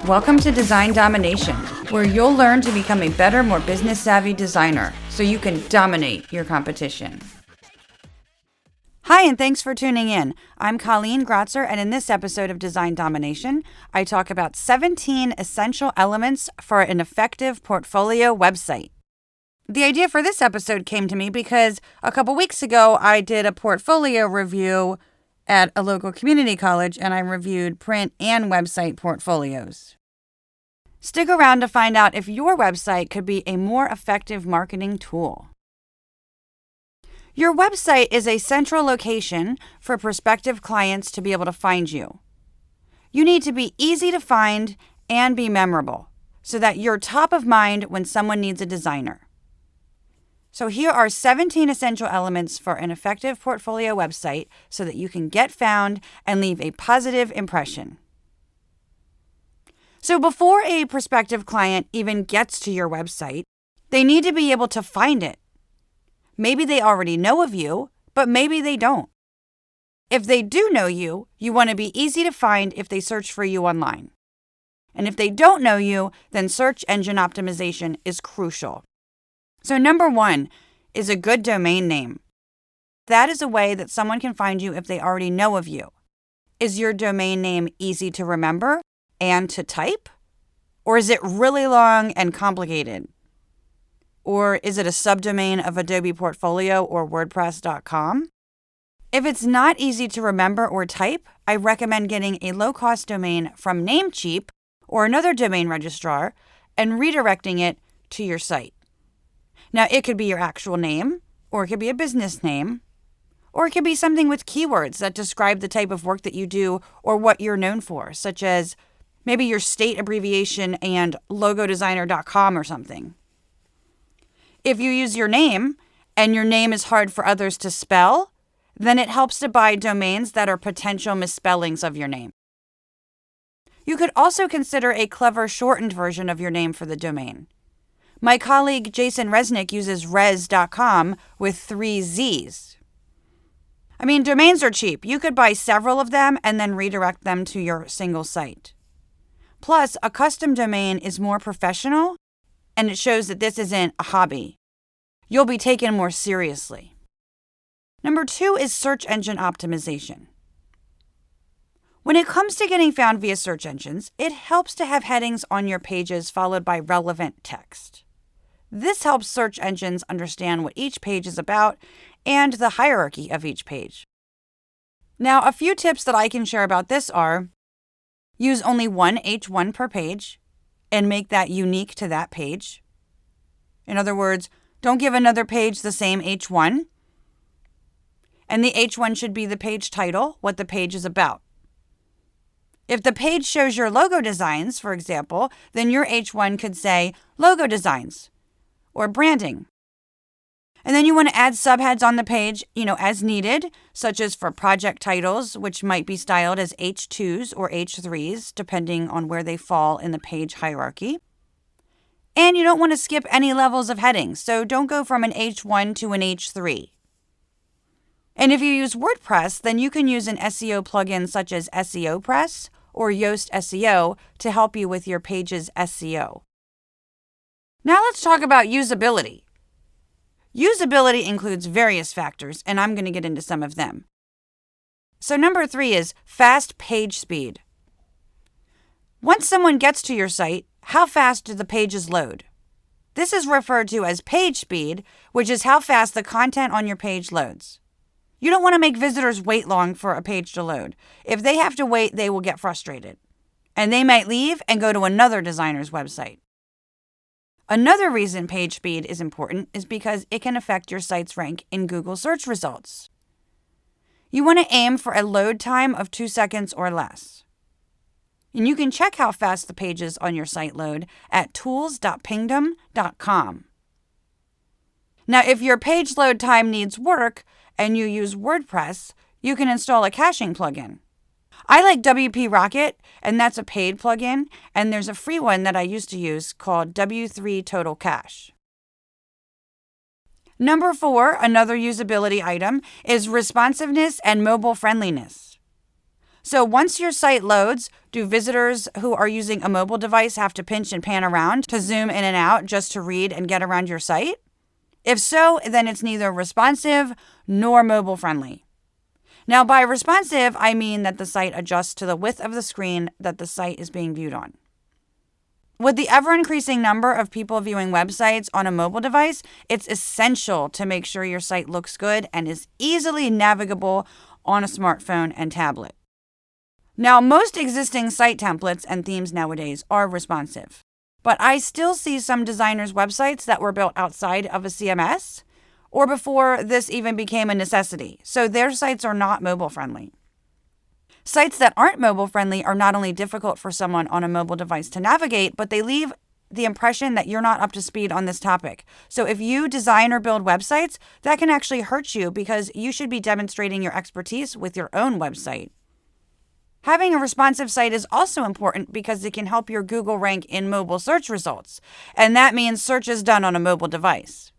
Welcome to Design Domination, where you'll learn to become a better, more business-savvy designer so you can dominate your competition. Hi, and thanks for tuning in. I'm Colleen Grotzer, and in this episode of Design Domination, I talk about 17 essential elements for an effective portfolio website. The idea for this episode came to me because a couple weeks ago, I did a portfolio review at a local community college, and I reviewed print and website portfolios. Stick around to find out if your website could be a more effective marketing tool. Your website is a central location for prospective clients to be able to find you. You need to be easy to find and be memorable so that you're top of mind when someone needs a designer. So here are 17 essential elements for an effective portfolio website so that you can get found and leave a positive impression. So before a prospective client even gets to your website, they need to be able to find it. Maybe they already know of you, but maybe they don't. If they do know you, you want to be easy to find if they search for you online. And if they don't know you, then search engine optimization is crucial. So number 1 is a good domain name. That is a way that someone can find you if they already know of you. Is your domain name easy to remember and to type? Or is it really long and complicated? Or is it a subdomain of Adobe Portfolio or WordPress.com? If it's not easy to remember or type, I recommend getting a low-cost domain from NameCheap or another domain registrar and redirecting it to your site. Now, it could be your actual name, or it could be a business name, or it could be something with keywords that describe the type of work that you do or what you're known for, such as maybe your state abbreviation and logodesigner.com or something. If you use your name and your name is hard for others to spell, then it helps to buy domains that are potential misspellings of your name. You could also consider a clever shortened version of your name for the domain. My colleague Jason Resnick uses res.com with 3 Z's. I mean, domains are cheap. You could buy several of them and then redirect them to your single site. Plus, a custom domain is more professional, and it shows that this isn't a hobby. You'll be taken more seriously. Number 2 is search engine optimization. When it comes to getting found via search engines, it helps to have headings on your pages followed by relevant text. This helps search engines understand what each page is about and the hierarchy of each page. Now, a few tips that I can share about this are: use only one H1 per page and make that unique to that page. In other words, don't give another page the same H1. And the H1 should be the page title, what the page is about. If the page shows your logo designs, for example, then your H1 could say logo designs or branding. And then you want to add subheads on the page, as needed, such as for project titles, which might be styled as H2s or H3s, depending on where they fall in the page hierarchy. And you don't want to skip any levels of headings, so don't go from an H1 to an H3. And if you use WordPress, then you can use an SEO plugin such as SEOPress or Yoast SEO to help you with your page's SEO. Now let's talk about usability. Usability includes various factors, and I'm going to get into some of them. So number 3 is fast page speed. Once someone gets to your site, how fast do the pages load? This is referred to as page speed, which is how fast the content on your page loads. You don't want to make visitors wait long for a page to load. If they have to wait, they will get frustrated, and they might leave and go to another designer's website. Another reason page speed is important is because it can affect your site's rank in Google search results. You want to aim for a load time of 2 seconds or less. And you can check how fast the pages on your site load at tools.pingdom.com. Now, if your page load time needs work and you use WordPress, you can install a caching plugin. I like WP Rocket, and that's a paid plugin, and there's a free one that I used to use called W3 Total Cache. Number 4, another usability item, is responsiveness and mobile friendliness. So once your site loads, do visitors who are using a mobile device have to pinch and pan around to zoom in and out just to read and get around your site? If so, then it's neither responsive nor mobile friendly. Now, by responsive, I mean that the site adjusts to the width of the screen that the site is being viewed on. With the ever-increasing number of people viewing websites on a mobile device, it's essential to make sure your site looks good and is easily navigable on a smartphone and tablet. Now, most existing site templates and themes nowadays are responsive, but I still see some designers' websites that were built outside of a CMS or before this even became a necessity, so their sites are not mobile-friendly. Sites that aren't mobile-friendly are not only difficult for someone on a mobile device to navigate, but they leave the impression that you're not up to speed on this topic. So if you design or build websites, that can actually hurt you because you should be demonstrating your expertise with your own website. Having a responsive site is also important because it can help your Google rank in mobile search results, and that means search is done on a mobile device.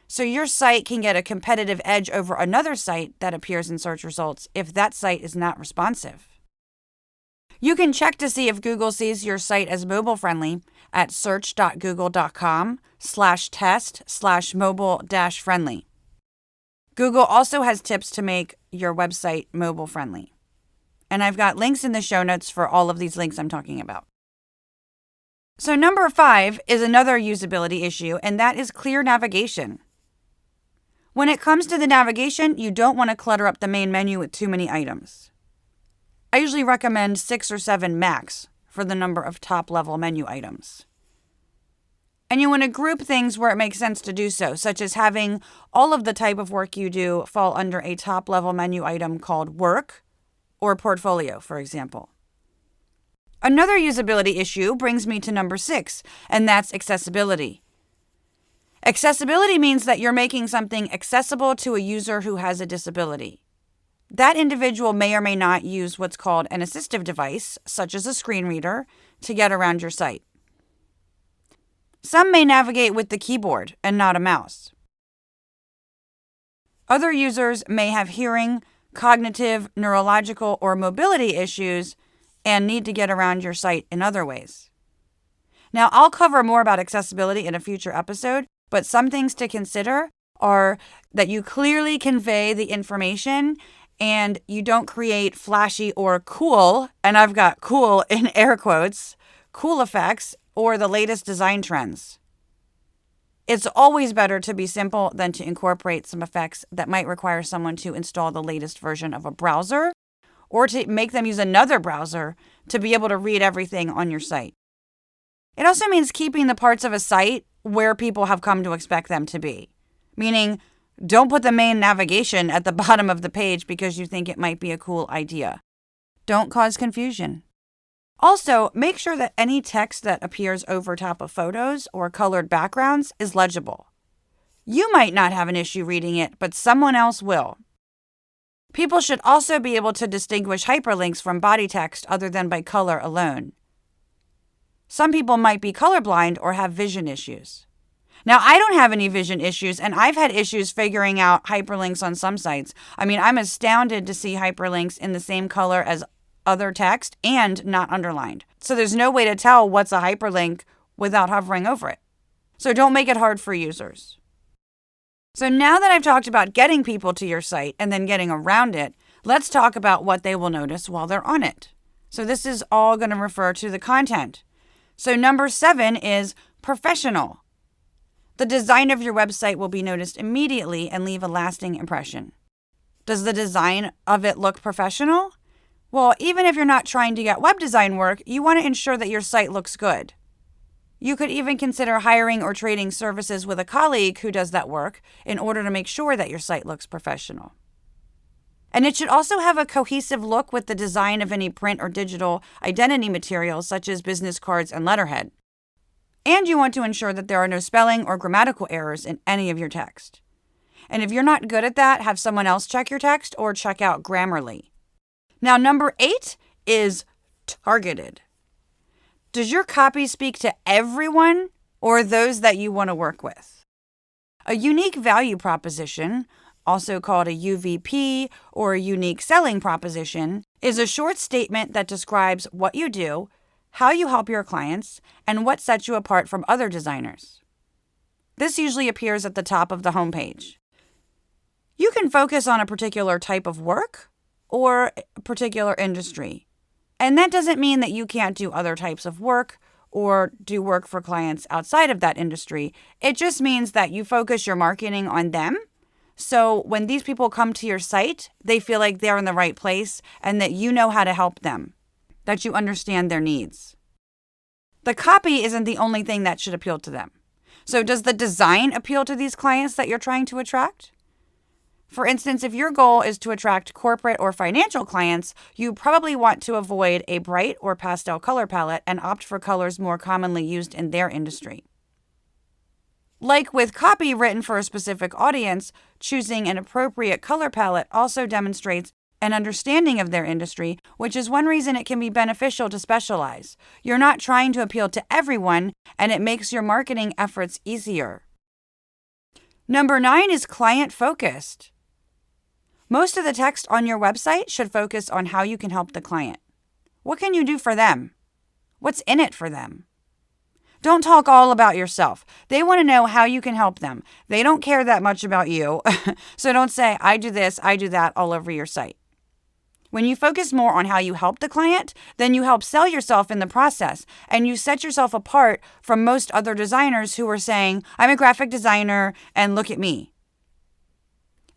So your site can get a competitive edge over another site that appears in search results if that site is not responsive. You can check to see if Google sees your site as mobile friendly at search.google.com/test/mobile-friendly. Google also has tips to make your website mobile friendly. And I've got links in the show notes for all of these links I'm talking about. So number 5 is another usability issue, and that is clear navigation. When it comes to the navigation, you don't want to clutter up the main menu with too many items. I usually recommend 6 or 7 max for the number of top-level menu items. And you want to group things where it makes sense to do so, such as having all of the type of work you do fall under a top-level menu item called Work or Portfolio, for example. Another usability issue brings me to number 6, and that's accessibility. Accessibility means that you're making something accessible to a user who has a disability. That individual may or may not use what's called an assistive device, such as a screen reader, to get around your site. Some may navigate with the keyboard and not a mouse. Other users may have hearing, cognitive, neurological, or mobility issues and need to get around your site in other ways. Now, I'll cover more about accessibility in a future episode, but some things to consider are that you clearly convey the information and you don't create flashy or cool, and I've got cool in air quotes, cool effects or the latest design trends. It's always better to be simple than to incorporate some effects that might require someone to install the latest version of a browser or to make them use another browser to be able to read everything on your site. It also means keeping the parts of a site where people have come to expect them to be, meaning don't put the main navigation at the bottom of the page because you think it might be a cool idea. Don't cause confusion. Also, make sure that any text that appears over top of photos or colored backgrounds is legible. You might not have an issue reading it, but someone else will. People should also be able to distinguish hyperlinks from body text other than by color alone. Some people might be colorblind or have vision issues. Now, I don't have any vision issues, and I've had issues figuring out hyperlinks on some sites. I mean, I'm astounded to see hyperlinks in the same color as other text and not underlined. So there's no way to tell what's a hyperlink without hovering over it. So don't make it hard for users. So now that I've talked about getting people to your site and then getting around it, let's talk about what they will notice while they're on it. So this is all going to refer to the content. So number 7 is professional. The design of your website will be noticed immediately and leave a lasting impression. Does the design of it look professional? Well, even if you're not trying to get web design work, you want to ensure that your site looks good. You could even consider hiring or trading services with a colleague who does that work in order to make sure that your site looks professional. And it should also have a cohesive look with the design of any print or digital identity materials such as business cards and letterhead. And you want to ensure that there are no spelling or grammatical errors in any of your text. And if you're not good at that, have someone else check your text or check out Grammarly. Now, number 8 is targeted. Does your copy speak to everyone or those that you want to work with? A unique value proposition also called a UVP or a unique selling proposition, is a short statement that describes what you do, how you help your clients, and what sets you apart from other designers. This usually appears at the top of the homepage. You can focus on a particular type of work or a particular industry. And that doesn't mean that you can't do other types of work or do work for clients outside of that industry. It just means that you focus your marketing on them. So when these people come to your site, they feel like they're in the right place and that you know how to help them, that you understand their needs. The copy isn't the only thing that should appeal to them. So does the design appeal to these clients that you're trying to attract? For instance, if your goal is to attract corporate or financial clients, you probably want to avoid a bright or pastel color palette and opt for colors more commonly used in their industry. Like with copy written for a specific audience, choosing an appropriate color palette also demonstrates an understanding of their industry, which is one reason it can be beneficial to specialize. You're not trying to appeal to everyone, and it makes your marketing efforts easier. Number 9 is client-focused. Most of the text on your website should focus on how you can help the client. What can you do for them? What's in it for them? Don't talk all about yourself. They want to know how you can help them. They don't care that much about you. So don't say, I do this, I do that all over your site. When you focus more on how you help the client, then you help sell yourself in the process, and you set yourself apart from most other designers who are saying, I'm a graphic designer and look at me.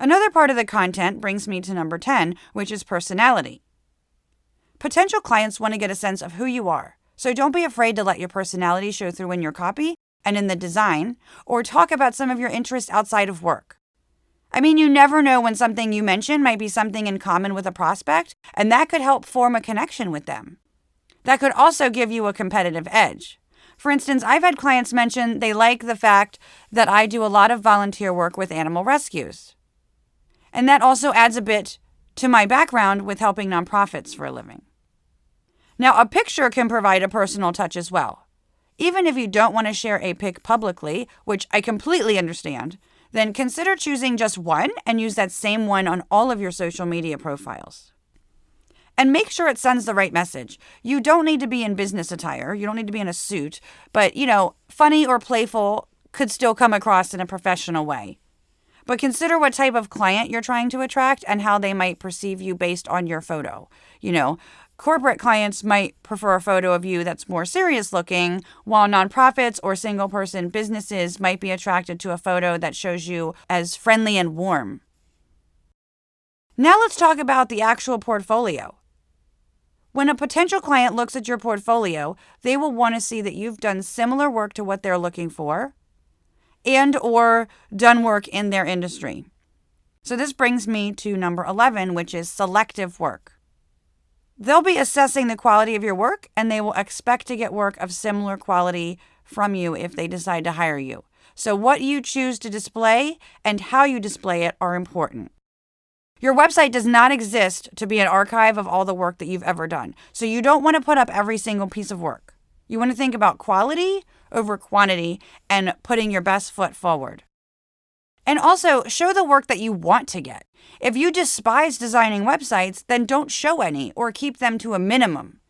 Another part of the content brings me to number 10, which is personality. Potential clients want to get a sense of who you are, so don't be afraid to let your personality show through in your copy and in the design, or talk about some of your interests outside of work. I mean, you never know when something you mention might be something in common with a prospect, and that could help form a connection with them. That could also give you a competitive edge. For instance, I've had clients mention they like the fact that I do a lot of volunteer work with animal rescues. And that also adds a bit to my background with helping nonprofits for a living. Now, a picture can provide a personal touch as well. Even if you don't want to share a pic publicly, which I completely understand, then consider choosing just one and use that same one on all of your social media profiles. And make sure it sends the right message. You don't need to be in business attire. You don't need to be in a suit. But, funny or playful could still come across in a professional way. But consider what type of client you're trying to attract and how they might perceive you based on your photo. Corporate clients might prefer a photo of you that's more serious looking, while nonprofits or single-person businesses might be attracted to a photo that shows you as friendly and warm. Now let's talk about the actual portfolio. When a potential client looks at your portfolio, they will want to see that you've done similar work to what they're looking for, and or done work in their industry. So this brings me to number 11, which is selective work. They'll be assessing the quality of your work, and they will expect to get work of similar quality from you if they decide to hire you. So what you choose to display and how you display it are important. Your website does not exist to be an archive of all the work that you've ever done. So you don't want to put up every single piece of work. You want to think about quality over quantity and putting your best foot forward. And also, show the work that you want to get. If you despise designing websites, then don't show any or keep them to a minimum.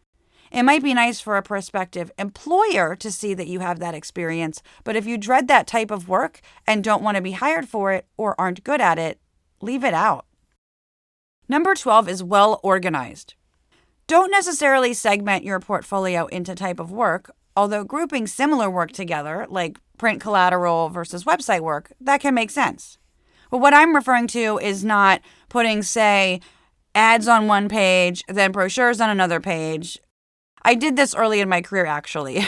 It might be nice for a prospective employer to see that you have that experience, but if you dread that type of work and don't want to be hired for it or aren't good at it, leave it out. Number 12 is well organized. Don't necessarily segment your portfolio into type of work, although grouping similar work together, like print collateral versus website work, that can make sense. But what I'm referring to is not putting, say, ads on one page, then brochures on another page. I did this early in my career, actually.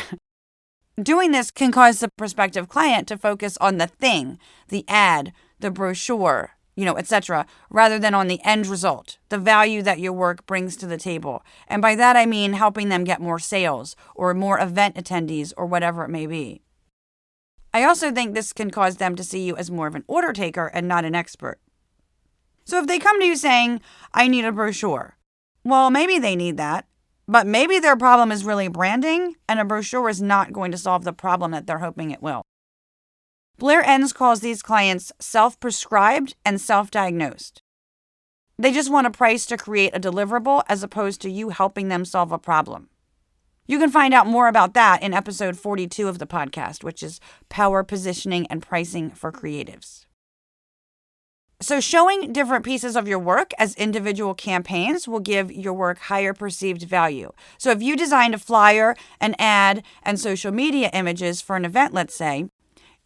Doing this can cause the prospective client to focus on the thing, the ad, the brochure, etc., rather than on the end result, the value that your work brings to the table. And by that, I mean helping them get more sales or more event attendees or whatever it may be. I also think this can cause them to see you as more of an order taker and not an expert. So if they come to you saying, I need a brochure, well, maybe they need that, but maybe their problem is really branding, and a brochure is not going to solve the problem that they're hoping it will. Blair Enns calls these clients self-prescribed and self-diagnosed. They just want a price to create a deliverable as opposed to you helping them solve a problem. You can find out more about that in episode 42 of the podcast, which is Power Positioning and Pricing for Creatives. So showing different pieces of your work as individual campaigns will give your work higher perceived value. So if you designed a flyer, an ad, and social media images for an event, let's say,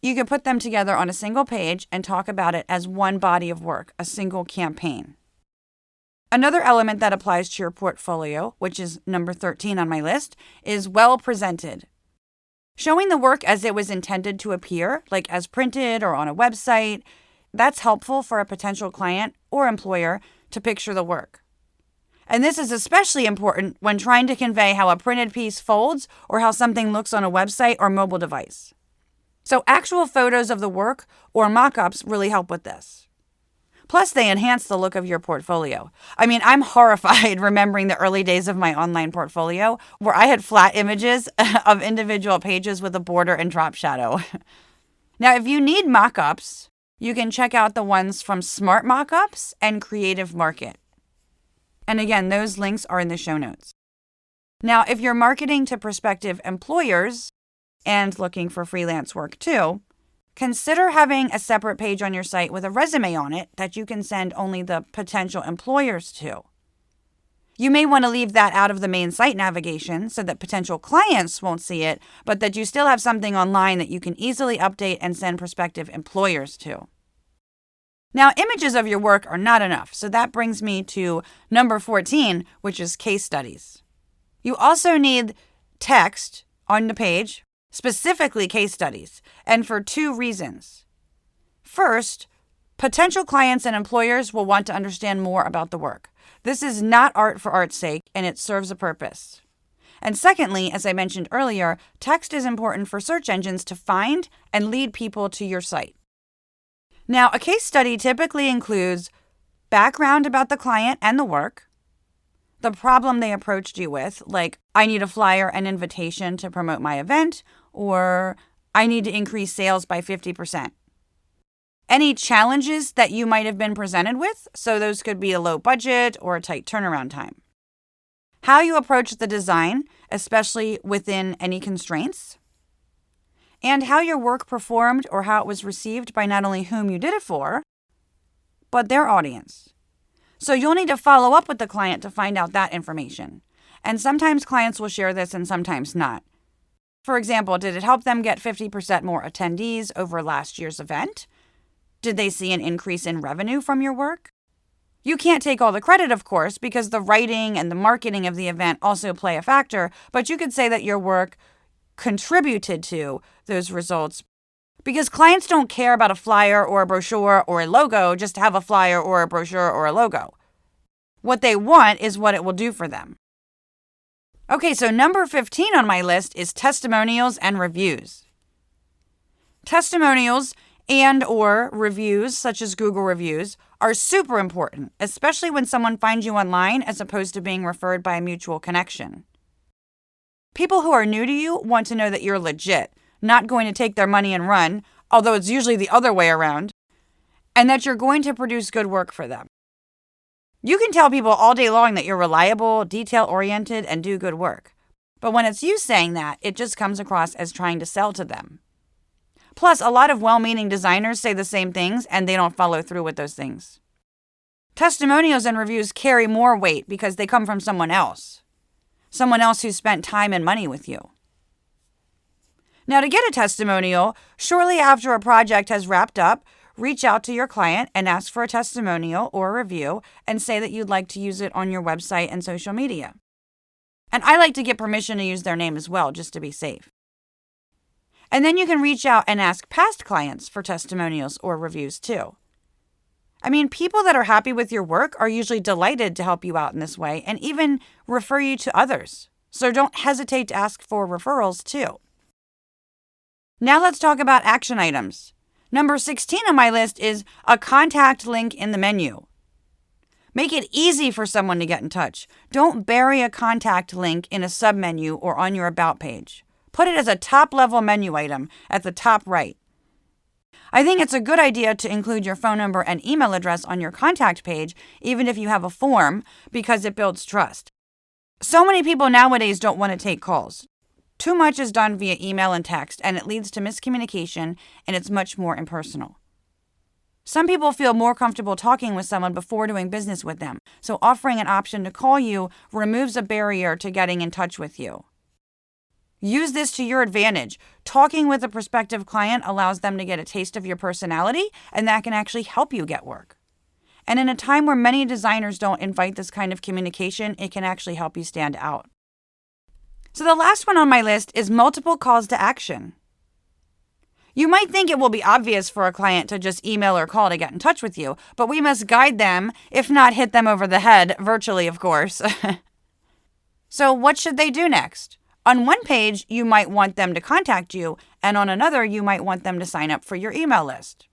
you could put them together on a single page and talk about it as one body of work, a single campaign. Another element that applies to your portfolio, which is number 13 on my list, is well presented. Showing the work as it was intended to appear, like as printed or on a website, that's helpful for a potential client or employer to picture the work. And this is especially important when trying to convey how a printed piece folds or how something looks on a website or mobile device. So actual photos of the work or mockups really help with this. Plus, they enhance the look of your portfolio. I mean, I'm horrified remembering the early days of my online portfolio where I had flat images of individual pages with a border and drop shadow. Now, if you need mockups, you can check out the ones from Smart Mockups and Creative Market. And again, those links are in the show notes. Now, if you're marketing to prospective employers and looking for freelance work too, consider having a separate page on your site with a resume on it that you can send only the potential employers to. You may want to leave that out of the main site navigation so that potential clients won't see it, but that you still have something online that you can easily update and send prospective employers to. Now, images of your work are not enough, so that brings me to number 14, which is case studies. You also need text on the page, specifically case studies, and for two reasons. First, potential clients and employers will want to understand more about the work. This is not art for art's sake, and it serves a purpose. And secondly, as I mentioned earlier, text is important for search engines to find and lead people to your site. Now, a case study typically includes background about the client and the work, the problem they approached you with, like, I need a flyer and invitation to promote my event, or I need to increase sales by 50%. Any challenges that you might have been presented with, so those could be a low budget or a tight turnaround time. How you approach the design, especially within any constraints. And how your work performed or how it was received by not only whom you did it for, but their audience. So you'll need to follow up with the client to find out that information. And sometimes clients will share this and sometimes not. For example, did it help them get 50% more attendees over last year's event? Did they see an increase in revenue from your work? You can't take all the credit, of course, because the writing and the marketing of the event also play a factor, but you could say that your work contributed to those results because clients don't care about a flyer or a brochure or a logo just to have a flyer or a brochure or a logo. What they want is what it will do for them. Okay, so number 15 on my list is testimonials and reviews. Testimonials and or reviews, such as Google reviews, are super important, especially when someone finds you online as opposed to being referred by a mutual connection. People who are new to you want to know that you're legit, not going to take their money and run, although it's usually the other way around, and that you're going to produce good work for them. You can tell people all day long that you're reliable, detail-oriented, and do good work. But when it's you saying that, it just comes across as trying to sell to them. Plus, a lot of well-meaning designers say the same things, and they don't follow through with those things. Testimonials and reviews carry more weight because they come from someone else who spent time and money with you. Now, to get a testimonial, shortly after a project has wrapped up, reach out to your client and ask for a testimonial or a review and say that you'd like to use it on your website and social media. And I like to get permission to use their name as well, just to be safe. And then you can reach out and ask past clients for testimonials or reviews too. I mean, people that are happy with your work are usually delighted to help you out in this way and even refer you to others. So don't hesitate to ask for referrals too. Now let's talk about action items. Number 16 on my list is a contact link in the menu. Make it easy for someone to get in touch. Don't bury a contact link in a submenu or on your About page. Put it as a top-level menu item at the top right. I think it's a good idea to include your phone number and email address on your contact page, even if you have a form, because it builds trust. So many people nowadays don't want to take calls. Too much is done via email and text, and it leads to miscommunication, and it's much more impersonal. Some people feel more comfortable talking with someone before doing business with them, so offering an option to call you removes a barrier to getting in touch with you. Use this to your advantage. Talking with a prospective client allows them to get a taste of your personality, and that can actually help you get work. And in a time where many designers don't invite this kind of communication, it can actually help you stand out. So the last one on my list is multiple calls to action. You might think it will be obvious for a client to just email or call to get in touch with you, but we must guide them, if not hit them over the head, virtually of course. So what should they do next? On one page, you might want them to contact you, and on another, you might want them to sign up for your email list.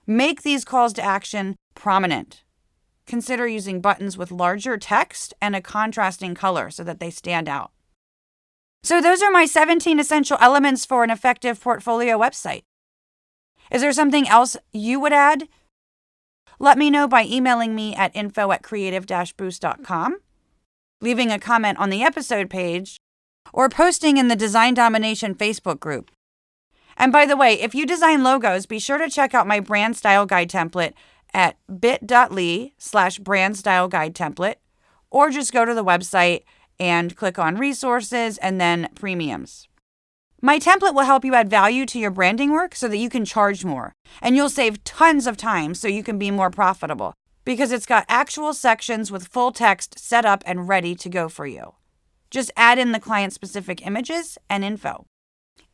Make these calls to action prominent. Consider using buttons with larger text and a contrasting color so that they stand out. So those are my 17 essential elements for an effective portfolio website. Is there something else you would add? Let me know by emailing me at info@creative-boost.com, leaving a comment on the episode page, or posting in the Design Domination Facebook group. And by the way, if you design logos, be sure to check out my brand style guide template at bit.ly/brand style guide template, or just go to the website and click on resources and then premiums. My template will help you add value to your branding work so that you can charge more, and you'll save tons of time so you can be more profitable because it's got actual sections with full text set up and ready to go for you. Just add in the client-specific images and info.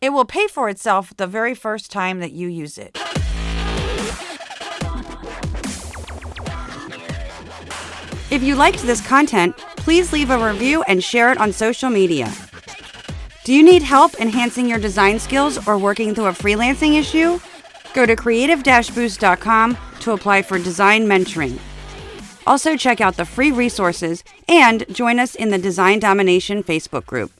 It will pay for itself the very first time that you use it. If you liked this content, please leave a review and share it on social media. Do you need help enhancing your design skills or working through a freelancing issue? Go to creative-boost.com to apply for design mentoring. Also check out the free resources and join us in the Design Domination Facebook group.